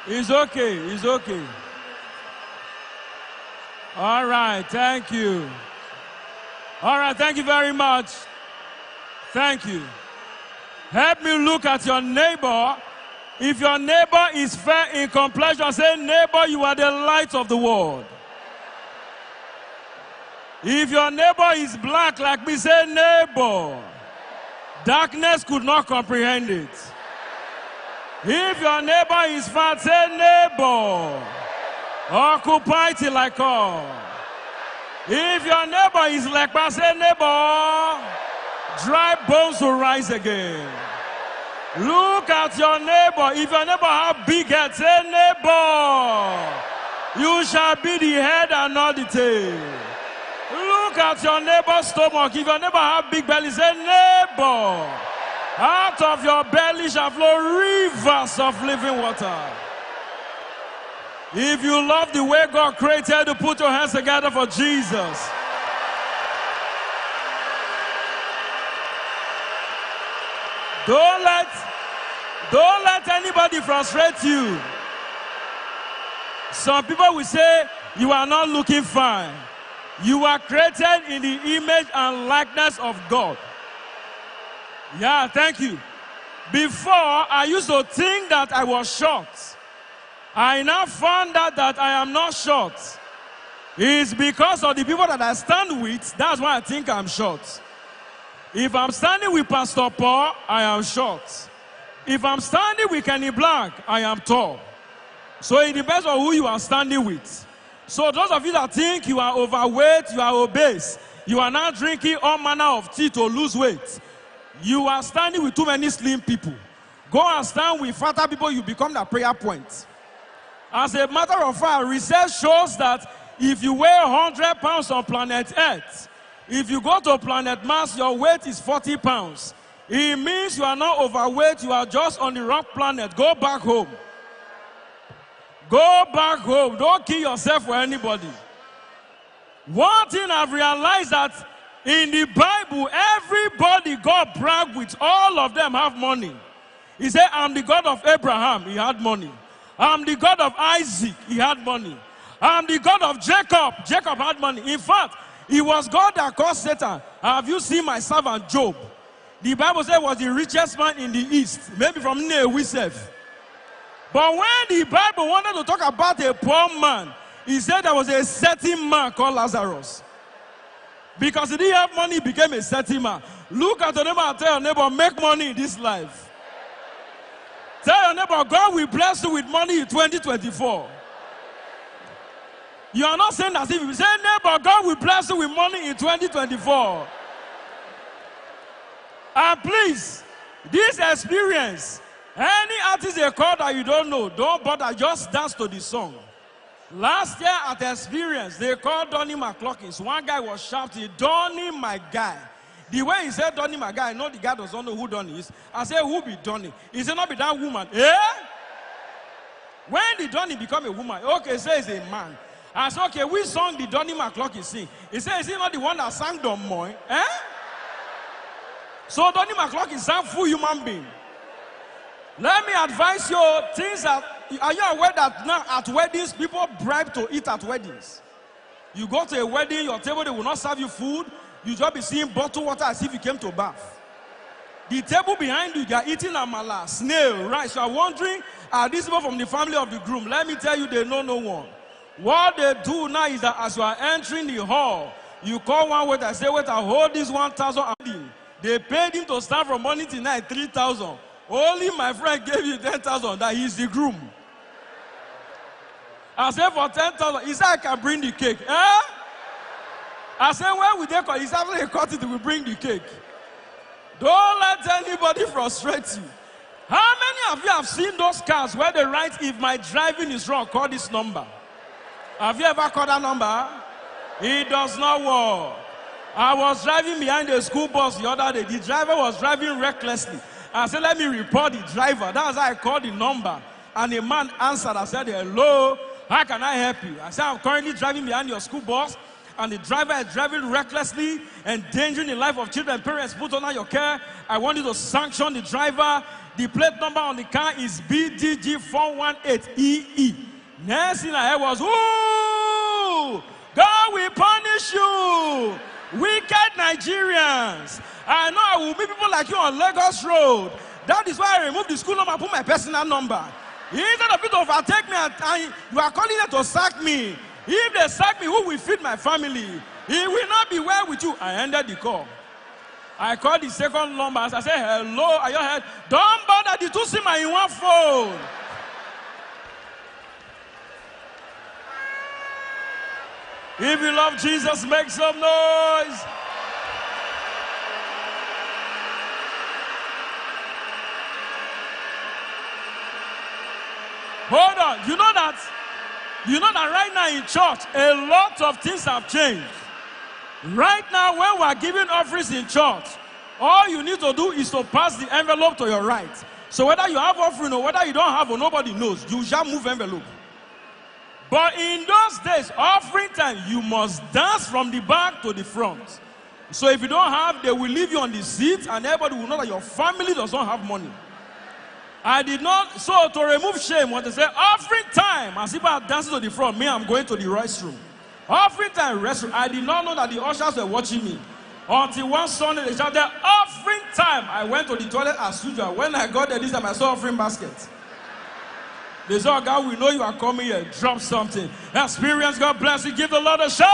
It's okay. It's okay. All right. Thank you. All right. Thank you very much. Thank you. Help me look at your neighbor. If your neighbor is fair in complexion, say, neighbor, you are the light of the world. If your neighbor is black like me, say, neighbor, darkness could not comprehend it. If your neighbor is fat, say, neighbor, occupy till I call. If your neighbor is like me, say, neighbor, dry bones will rise again. Look at your neighbor. If your neighbor have big head, say, neighbor, you shall be the head and not the tail. Look at your neighbor's stomach. If your neighbor have big belly, say, neighbor, out of your belly shall flow rivers of living water. If you love the way God created you, put your hands together for Jesus. Don't let anybody frustrate you. Some people will say, you are not looking fine. You are created in the image and likeness of God. Yeah, thank you. Before, I used to think that I was short. I now found out that I am not short. It's because of the people that I stand with. That's why I think I'm short. If I'm standing with Pastor Paul, I am short. If I'm standing with Kenny Black, I am tall. So it depends on who you are standing with. So those of you that think you are overweight, you are obese, you are now drinking all manner of tea to lose weight, you are standing with too many slim people. Go and stand with fatter people, you become the prayer point. As a matter of fact, research shows that if you weigh 100 pounds on planet Earth, if you go to planet Mars, your weight is 40 pounds. It means you are not overweight, you are just on the wrong planet. Go back home. Go back home. Don't kill yourself for anybody. One thing I've realized that in the Bible, everybody God bragged with, all of them have money. He said, I'm the God of Abraham. He had money. I'm the God of Isaac. He had money. I'm the God of Jacob. Jacob had money. In fact, it was God that caused Satan. Have you seen my servant Job? The Bible said he was the richest man in the East. Maybe from Newisef. But when the Bible wanted to talk about a poor man, he said there was a certain man called Lazarus. Because he didn't have money, he became a certain man. Look at your neighbor and tell your neighbor, make money in this life. Tell your neighbor, God will bless you with money in 2024. You are not saying as if you say, neighbor, God will bless you with money in 2024. And please, this experience, any artist they call that you don't know, don't bother, just dance to the song. Last year at the experience, they called Donnie McCloskins. One guy was shouting, Donnie, my guy. The way he said Donnie, my guy, I know the guy doesn't know who Donnie is. I said, who be Donnie? He said, not be that woman. Eh? When did Donnie become a woman? Okay, say he's a man. I said, okay, which song did Donnie McCloskins sing? He said, is he not the one that sang Don Moy? Eh? So Donnie McCloskins sang full human being. Let me advise you things that, are you aware that now at weddings, people bribe to eat at weddings? You go to a wedding, your table, they will not serve you food. You just be seeing bottled water as if you came to bath. The table behind you, they are eating amala, snail, rice. You are wondering, are these people from the family of the groom? Let me tell you, they know no one. What they do now is that as you are entering the hall, you call one waiter and say, waiter, hold this 1,000. They paid him to stand from morning till night, 3,000. Only my friend gave you 10,000, that he's the groom. I said for 10,000, he said I can bring the cake. Eh? I said, where will they cut? He said after they cut it, they will bring the cake. Don't let anybody frustrate you. How many of you have seen those cars where they write, if my driving is wrong, call this number? Have you ever called that number? It does not work. I was driving behind a school bus the other day. The driver was driving recklessly. I said, let me report the driver. That's how I called the number. And a man answered. I said, hello, how can I help you? I said, I'm currently driving behind your school bus. and the driver is driving recklessly, endangering the life of children and parents put under your care, I want you to sanction the driver. The plate number on the car is BDG418EE. Next thing I heard was, ooh, God will punish you. Wicked Nigerians. I know I will meet people like you on Lagos Road. That is why I removed the school number and put my personal number. Instead of people to overtake me and you are calling them to sack me. If they sack me, who will feed my family? He will not be well with you. I ended the call. I called the second number. I said, hello, are you here? Don't bother the two SIM in one phone. If you love Jesus, make some noise. Hold on. You know that right now in church, a lot of things have changed. Right now, when we are giving offerings in church, all you need to do is to pass the envelope to your right. So whether you have offering or whether you don't have, or nobody knows, you shall move envelope. But in those days, offering time, you must dance from the back to the front. So if you don't have, they will leave you on the seat, and everybody will know that your family does not have money. I did not, so to remove shame, when they say offering time, as if I'm dancing to the front, me, I'm going to the restroom. Offering time, restroom. I did not know that the ushers were watching me. Until one Sunday, they shouted, offering time. I went to the toilet as usual. When I got there this time, I saw offering basket. They said, God, we know you are coming here. Drop something. Experience, God bless you. Give the Lord a shout.